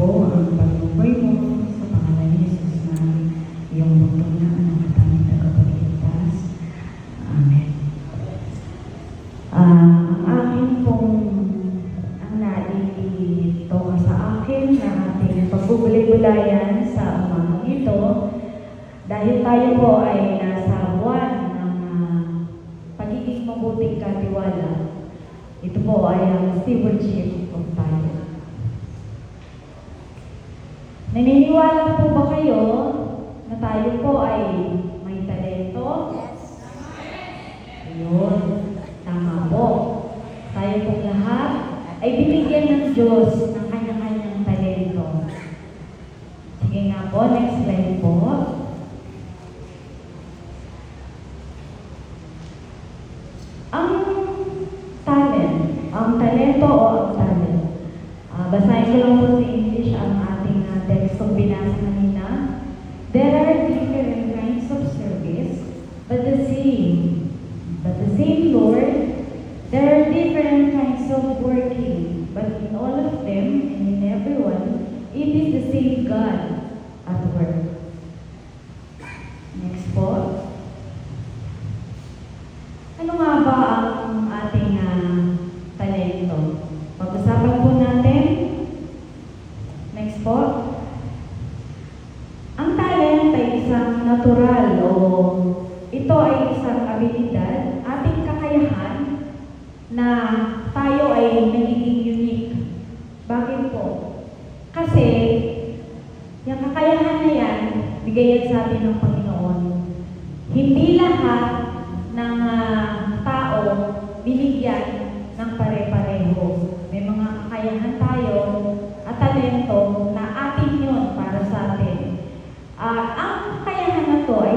po ang pagbubuhay mo sa pangalan ni Jesus na iyong butong na ang kataming tagapagligtas. Amen. Ang akin pong ang naitoka sa akin na ating pagbubulay-bulayan sa umagang ito dahil tayo po ay nasa buwan ng pagiging mabuting katiwala. Ito po ay ang stewardship of tayo. Naniniwala po ba kayo na tayo po ay may talento? Yes. Ayun. Tama po. Tayo pong lahat ay binigyan ng Diyos ng kanya-kanyang talento. Sige nga po, next slide po. Ang talento o ang talent. Basahin ko lang po sa English ang ating tekstong binasa kanina. There are different kinds of service, but the same Lord. There are different kinds of working, but in all of them and in everyone, it is the same God at work. Next po. Ano nga ba ang ating talento? Pag-usapan po natin. Next po. Ang talent ay isang natural o ito ay isang abilidad, ating kakayahan na tayo ay nagiging unique. Bakit po? Kasi yung kakayahan na yan, bigay yan sa atin ng Panginoon. Hindi lahat ng tao binigyan ng pare-pareho. May mga kakayahan tayo at talento na atin yun para sa atin. Ang kakayahan na to ay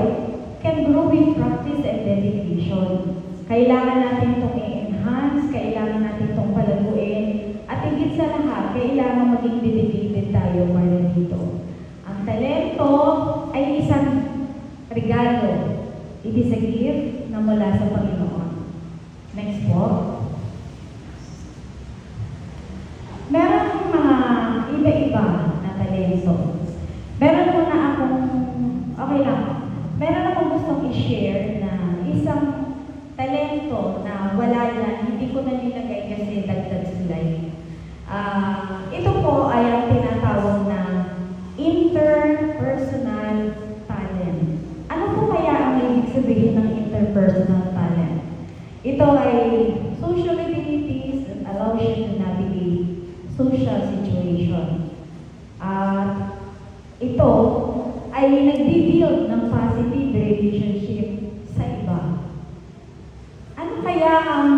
can grow with practice and dedication. Kailangan natin itong i-enhance, kailangan natin itong palaguin, at higit sa lahat, kailangan maging dedicated tayo para dito. Ang talento ay isang regalo. It is a gift na mula sa Panginoon. Next po. Meron mga iba-iba na talento. Meron muna akong, okay lang, meron akong gustong i-share na isang talento na wala yan, hindi ko na nilagay kasi dagdag slide. Ito po ay ang tinatawag na interpersonal talent. Ano po kaya ang ibig sabihin ng interpersonal talent? Ito ay social abilities that allow you to navigate social situation. Ito ay nagdi-build ng positive relationship sa iba. Ano kaya ang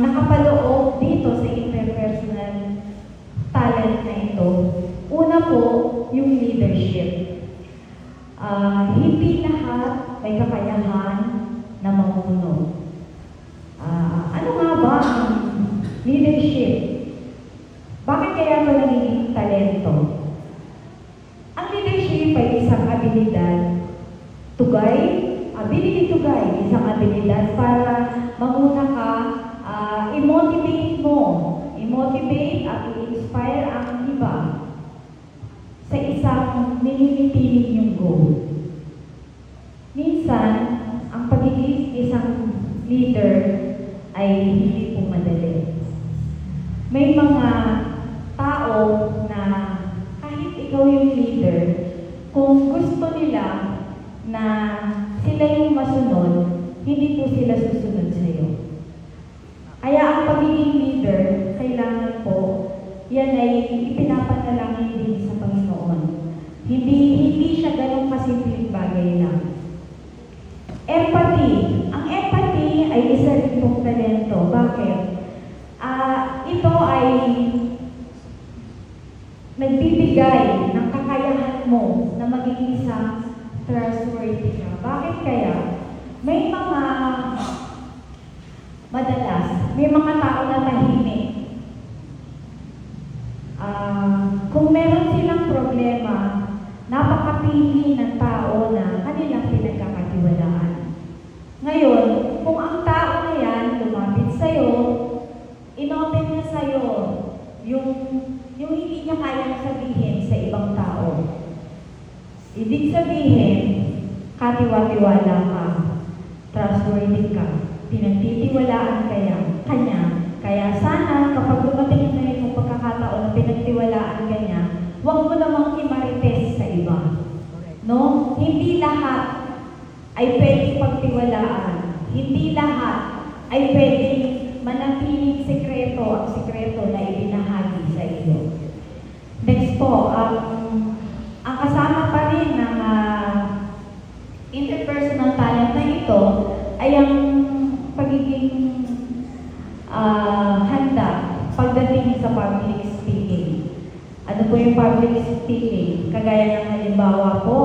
nakapaloob dito sa interpersonal talent na ito? Una po, yung leadership. Hindi lahat may kakayahan na mamuno. Ano nga ba ang leadership? Bakit kaya ito nagiging talento? Ang leadership ay isang ability to guide, isang abilidad para mamuna ka, i-motivate at i-inspire ang iba sa isang nililipinig yung goal. Minsan, ang pagiging isang leader ay hindi po madali. May mga tao na kahit ikaw yung leader, kung gusto nila na sila yung masunod, hindi po sila susunod sa iyo. Kaya ang pagiging leader, kailangan po, yan ay ipinapanalangin din sa Panginoon. Hindi siya ganong kasimpleng bagay lang. Empathy. Ang empathy ay isa rin pong talento. Bakit? Ito ay nagbibigay ng kakayahan mo na maging isang trustworthy ka. Bakit kaya? May mga madalas, may mga tao na tahimik. Kung meron silang problema, napakapili ng tao na kanilang pinagkakatiwalaan. Ngayon, kung ang tao na yan lumapit sa'yo, inopen niya sa'yo yung niya kayang sabihin sa ibang tao. Ibig sabihin, katiwa-tiwala ka, trustworthy ka, pinagtitiwalaan kanya. Kaya sana kapag dumating na yung pagkakataon na pinagtiwalaan ka niya, huwag mo namang imarites sa iba. No? Hindi lahat ay pwedeng pagtiwalaan. Hindi lahat ay pwedeng manatiling sekreto ang sekreto na ibinahagi sa iyo. Next po, ang kasama pa rin ng interpersonal talent na ito ay ang pagiging handa pagdating sa public speaking. Ano po yung public speaking? Kagaya ng halimbawa po,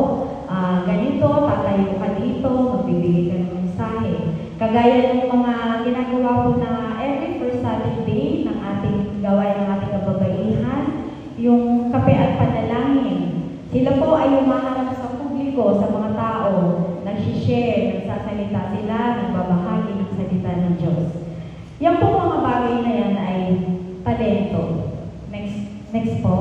ganito, tatayo ka dito, magbibigay ka ng mensahe. Kagaya ng mga ginagawa po na every first Saturday ng ating gawain ng ating kababaihan, yung kape at panalangin. Sila po ay umaharap sa publiko, sa mga tao, nagsishare, nagsasalita sila, nagbabahagi ng salita ng Diyos. Yan po mga bagay na yan ay talento. Next po.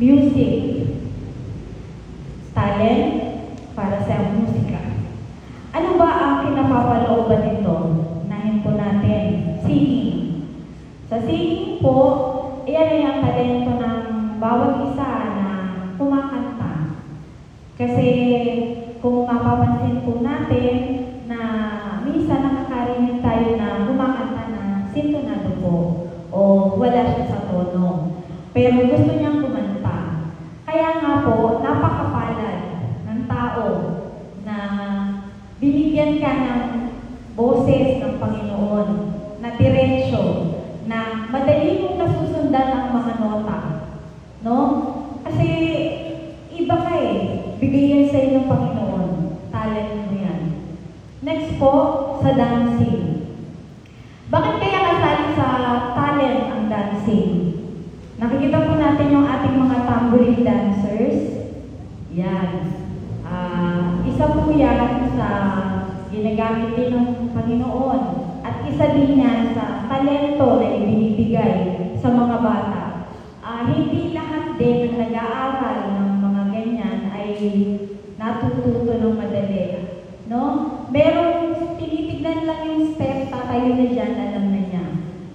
Music. Talent para sa musika. Ano ba ang kinapapalooban nito? Nahin po natin. Singing. Sa singing po, iyan ay ang talento ng bawat isa na kumakanta. Kasi kung mapapansin po natin na minsan nakakarinig tayo na kumakanta na sintonado po o wala siya sa tono. Pero gusto niyang kumanta. Kaya nga po, napakapalad ng tao na binigyan ka ng boses ng Panginoon na diretsyo, na madali mong nasusundan ang mga nota. No? Kasi iba ka eh. Bigay yan sa ng Panginoon. Talent mo yan. Next po, sa dancing. Bakit kaya kasali sa talent ang dancing? Nakikita po natin yung ating mga tambourine dancers. Yan. Isa po yan sa ginagamit din ng Panginoon. At isa din yan sa talento na ibinibigay sa mga bata. Hindi lahat din na nag-aaral ng mga ganyan ay natututo ng madali. No? Merong tinitignan lang yung step, tatayo na dyan, alam na niya.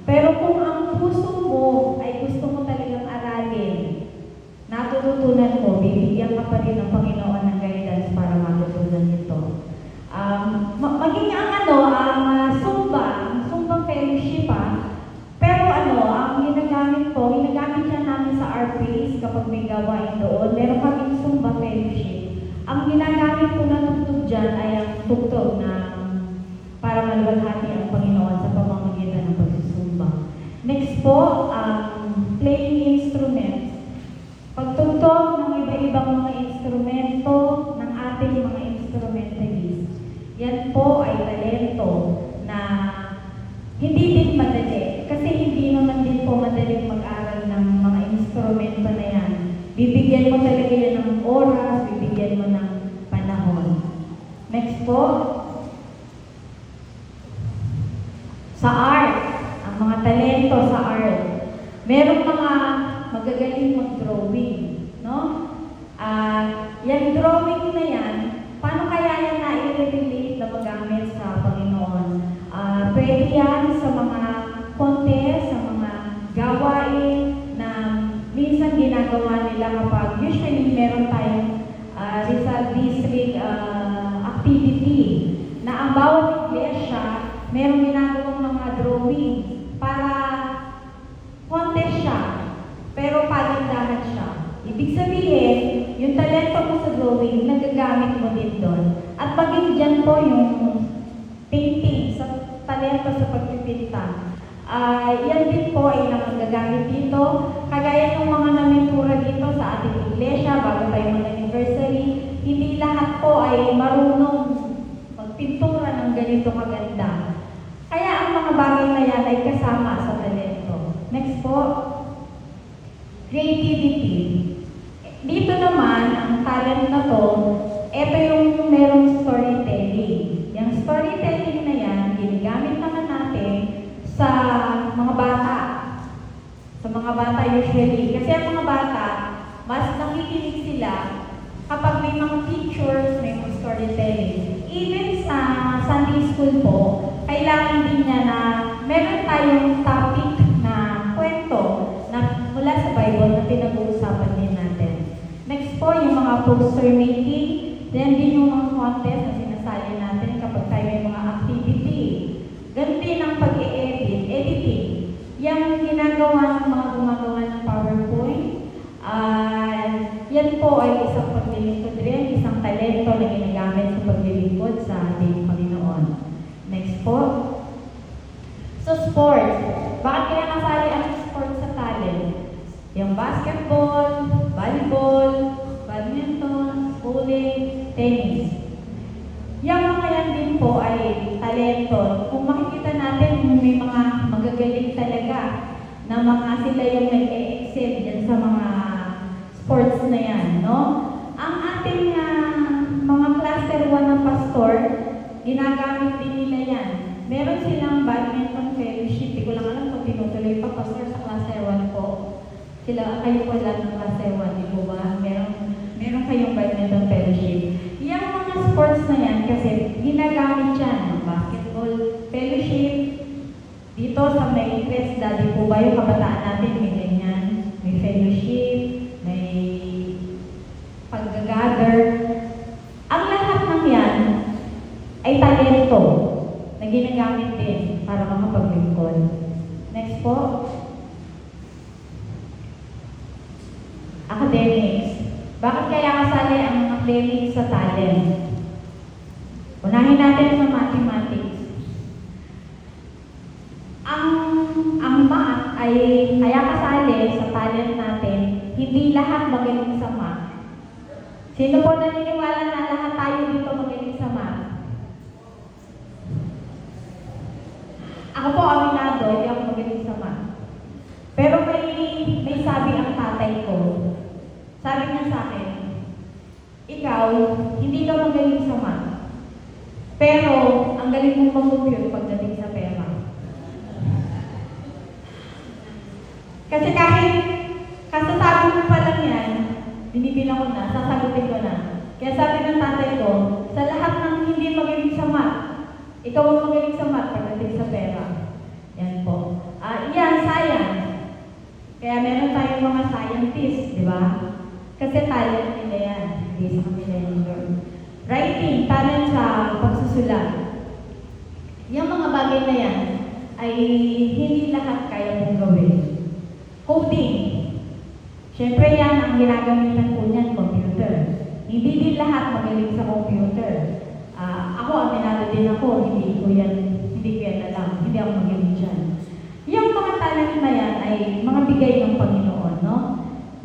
Pero kung ang puso mo ay gusto mo talagang aralin, natututunan mo, bibigyan ka pa rin ng Panginoon ng guidance para matutunan nito. Maging ang Zumba fellowship pero ang ginagamit niya namin sa RPs kapag may gawain doon, meron kaming Zumba fellowship. Ang ginagamit ko na tugtog dyan ay ang tugtog na para maluwalhati ang Panginoon sa pamamagitan ng pagsusumba. Next po, playing instruments. Pagtugtog ng iba-ibang mga instrumento ng ating mga instrumentalists. Yan po ay talento na hindi din madali. Kasi hindi naman din po madaling mag-aral ng mga instrumento na yan. Bibigyan mo talaga yan ng oras, bibigyan mo ng panahon. Next po, sa art, ang mga talento sa art. Merong mga magagaling mag-drawing, no? Yan drawing na yan, paano kaya yan na i-relate na magamit sa Panginoon? Pwede yan sa mga contest, sa mga gawain na minsan ginagawa nila kapag usually meron tayong Rizal District activity na ang bawat iglesia merong ginagawang mga drawing para contest siya, pero pagandahan siya. Ibig sabihin, yung talento mo sa drawing, nagagamit mo din doon. At maging dyan po yung painting, sa talento sa pagpipinta. Yan din po ay nagagamit dito. Kagaya ng mga namintura dito sa ating iglesia, bago tayo mag-anniversary, hindi lahat po ay marunong magpintura ng ganito kaganda. Kaya ang mga bagay na yan ay kasama sa talento. Next po, creativity. Dito naman, ang talent na to, ito yung merong storytelling. Yung storytelling na yan, ginagamit naman natin sa mga bata mga bata usually. Kasi ang mga bata, mas nakikinig sila kapag may mga pictures, may mga storytelling. Even sa Sunday school po, kailangan din niya na meron tayong topic na kwento na mula sa Bible na pinag-uusapan din natin. Next po, yung mga poster making, then din yung mga contest na sinasali natin kapag tayo may mga activity. Ganun din ang pag-e-edit, editing. Yung ginagawa ng mga gumagawa ng PowerPoint, yan po ay isang paglilingkod rin, isang talento na ginagamit sa paglilingkod sa ating Panginoon. Next po. So, sports. Bakit kaya nasali ang sports sa talent? Yung basketball, volleyball, badminton, bowling, tennis. Yung mga yan din po ay talento. Kung makikita natin, may mga magagaling talaga na mga sila yung nag-e-excel dyan sa mga sports na yan, no? Ang ating mga cluster 1 ng pastor, ginagamit din nila yan. Meron silang badminton fellowship. Hindi ko lang alam kung tinutuloy pa pastor sa cluster 1 po. Kayo po lang ng cluster 1, di po ba? Meron kayong badminton fellowship. Yung mga sports na yan, kasi ginagamit yan ng basketball fellowship. Dito sa may Crest, di po ba yung kabataan natin may ganyan? May fellowship, may pag-gather. Ang lahat ng yan ay talento na ginagamit din para makapaglingkod. Next po. Academics. Bakit kaya kasali ang academics sa talent? Unahin natin sa mathematics. Ang math ay kaya kasali sa talent natin, hindi lahat magaling sa math. Sino po naniniwala na lahat tayo dito magaling sa math? Ako po, aminado, hindi ako magaling sa math. Pero may sabi ang tatay ko. Sabi niya sa akin, ikaw, hindi ka magaling sa math. Pero, ang galing mong mag-compute pagdating sa pera. Kasi kahit kasasabi mo pa lang yan, binibilang ko na, sasagutin ko na. Kaya sabi ng tatay ko, sa lahat ng hindi magaling sa math, ikaw ang magaling sa math pagdating sa pera. Yan po. Yan, science. Kaya meron tayong mga scientists, di ba? Kasi talent nila yan. Hindi sa kanila yun. Writing, talent sa pagsusulat. Yung mga bagay na yan ay hindi lahat kaya mong gawin. Coding. Siyempre yan, ang ginagamitan po niyan, computer. Hindi din lahat magaling sa computer. Ako, aminado din ako, hindi ko yan alam. Hindi ako magaling dyan. Yung mga talent na yan ay mga bigay ng Panginoon, no?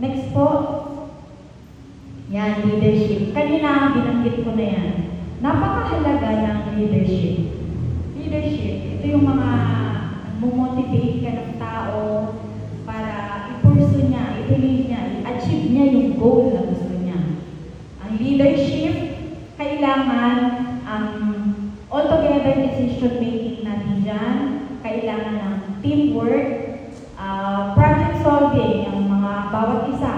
Next po. Yan, leadership. Kanina, binanggit ko na yan. Napakahalaga ng leadership. Leadership, ito yung mga motivate ka ng tao para i-pursue niya, ituloy niya, i-achieve niya yung goal na gusto niya. Ang leadership, kailangan ang altogether decision making natin dyan, kailangan ng teamwork, project solving, ang mga bawat isa,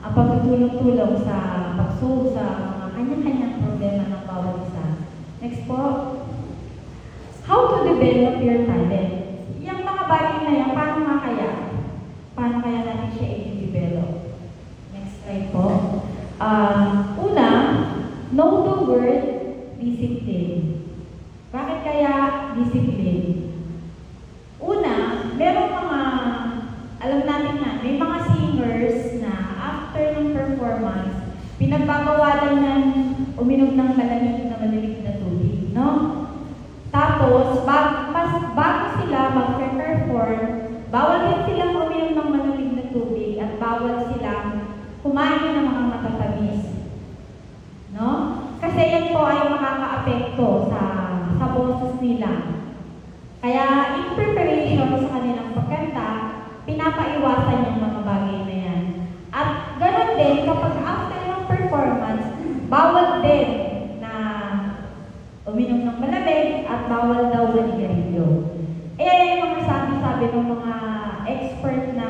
ang pagtutulong-tulong sa pag-solve sa mga kanya-kanyang problema ng bawat isa. Next po. How to develop your talent. Yung mga bagay na yan, paano kaya natin siya i-develop? Next slide po. Una, know the word discipline. Bakit kaya discipline? Una, meron mga, alam natin na, may mga singers na after ng performance, pinagbabawalan ng uminom ng malamig na tubig, no? Tapos, bago sila mag-perform, bawal din silang uminom ng malamig na tubig at bawal silang kumain ng mga matatamis. No? Kasi yan po ay makaka-apekto sa boses nila. Kaya, in preparation sa kanilang pagkanta, pinapaiwasan yung mga bagay na yan. At ganoon din, kapag after ng performance, bawal din na uminom ng malamig at bawal daw manigarilyo. Yung mga sabi ng mga expert na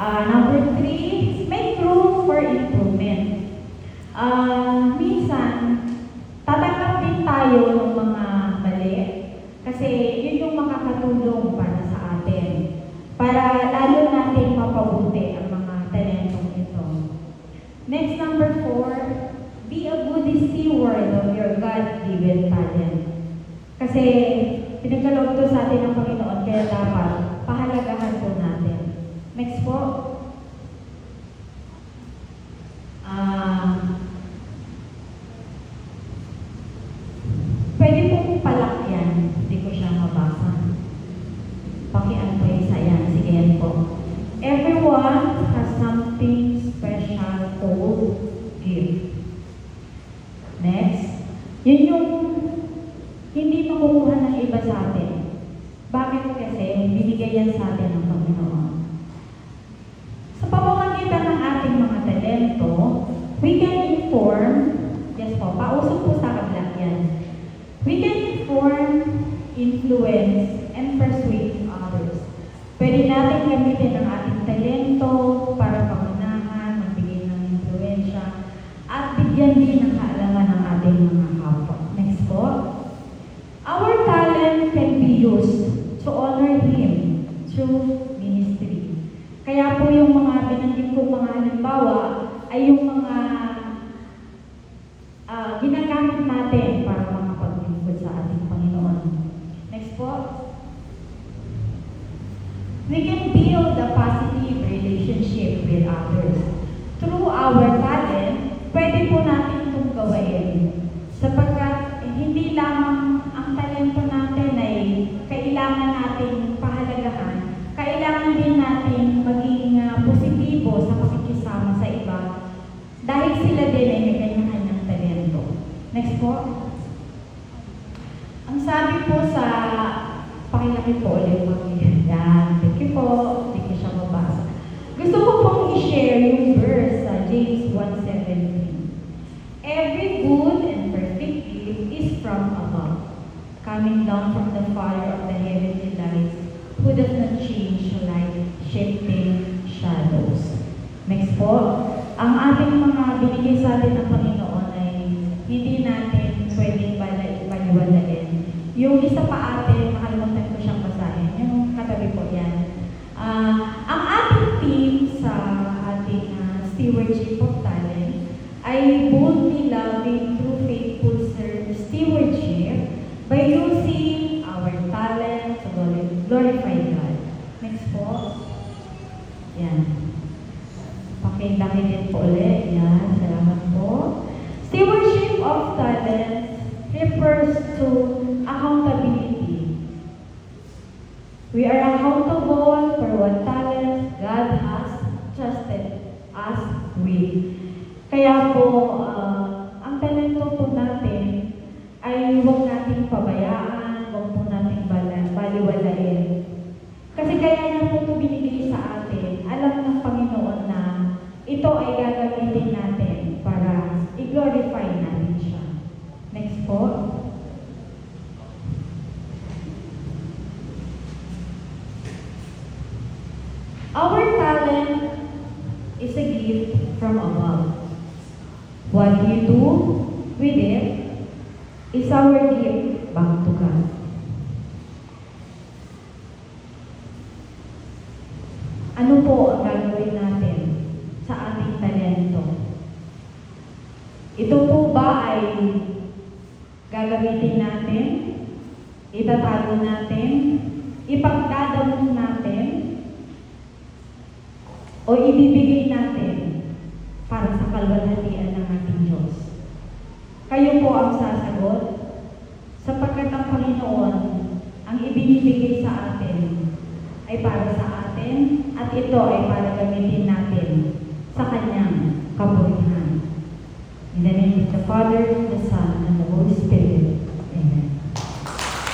Number 3, make room for improvement. Minsan, tatanggap din tayo ng mga mali kasi yun yung makakatulong para sa atin. Para lalo natin mapabuti ang mga talentong ito. Next, number 4, be a good steward of your God-given talent. Kasi pinagkaloob to sa atin ng Panginoon, kaya dapat pahalagahan po natin. Next po. Pwede pong palakyan. Hindi ko siya mabasa. Pakian po yung sayan. Sige yan po. Everyone has something special to give. Next. Yun yung hindi makukuha ng iba sa atin. Bakit? Kasi binigay yan sa atin ng Panginoon. Sa pamamagitan ng ating mga talento, we can inform, yes po, pausok po sa kabla yan. We can inform, influence, and persuade others. Pwede natin gamitin ang ating talento para pangunahan, magbigay ng influensya, at bigyan din ng kaalaman ng ating mga kapwa. Next po. Our talent can be used to honor Him through ministry. Kaya po yung mga binanggit kong mga halimbawa ay yung mga ginagamit natin para makapaglingkod sa ating Panginoon. Next po. We can build a positive relationship with others. Through our talent, pwede po natin itong gawain. Sapagkat hindi lamang ang talento natin ay kailangan nating pahalagahan, kailangan din natin maging positibo sa pakikisama sa iba dahil sila din ay may kanya-kanyang talento. Next po. Ang sabi po sa pakilaki po ulit yan. Thank you po. Hindi ko siya mabasa. Gusto ko pong i-share yung verse sa James 1:17. Every good and perfect gift is from above, coming down from the Father of the heavenly lights, who does not change like shifting shadows. Next po. Ang ating mga binigay sa atin ng Panginoon ay hindi natin pwedeng baliwalain. Yung isa pa atin, nakalimutan ko siyang basahin. Yung katabi po yan. Ang ating team sa ating stewardship of talent ay boldly loving through faithful stewardship by using our talent to glorify God. Next po. Yan. Pakilaki din po ulit. Yan. Salamat po. Stewardship of talent refers to accountability. We are accountable for what talent God has trusted us with. Kaya po, ang talento po natin ay huwag nating pabayaan, huwag po nating baliwalain. Kasi kaya niya po ito binigay sa atin, alam ng Panginoon na ito ay gagamitin natin para i-glorify natin siya. Next po. Our talent is a gift from above. What you do with it is our gift back to God. Ano po ang gagawin natin sa ating talento? Ito po ba ay gagamitin natin, itatago natin, ipagdadamot natin, o ibibigay natin para sa kalwalhatian ng ating Diyos? Kayo po ang sasagot, sapagkat ang Panginoon ang ibinibigay sa atin ay para sa atin at ito ay para gamitin natin sa Kanyang kapurihan. In the name of the Father, the Son, and the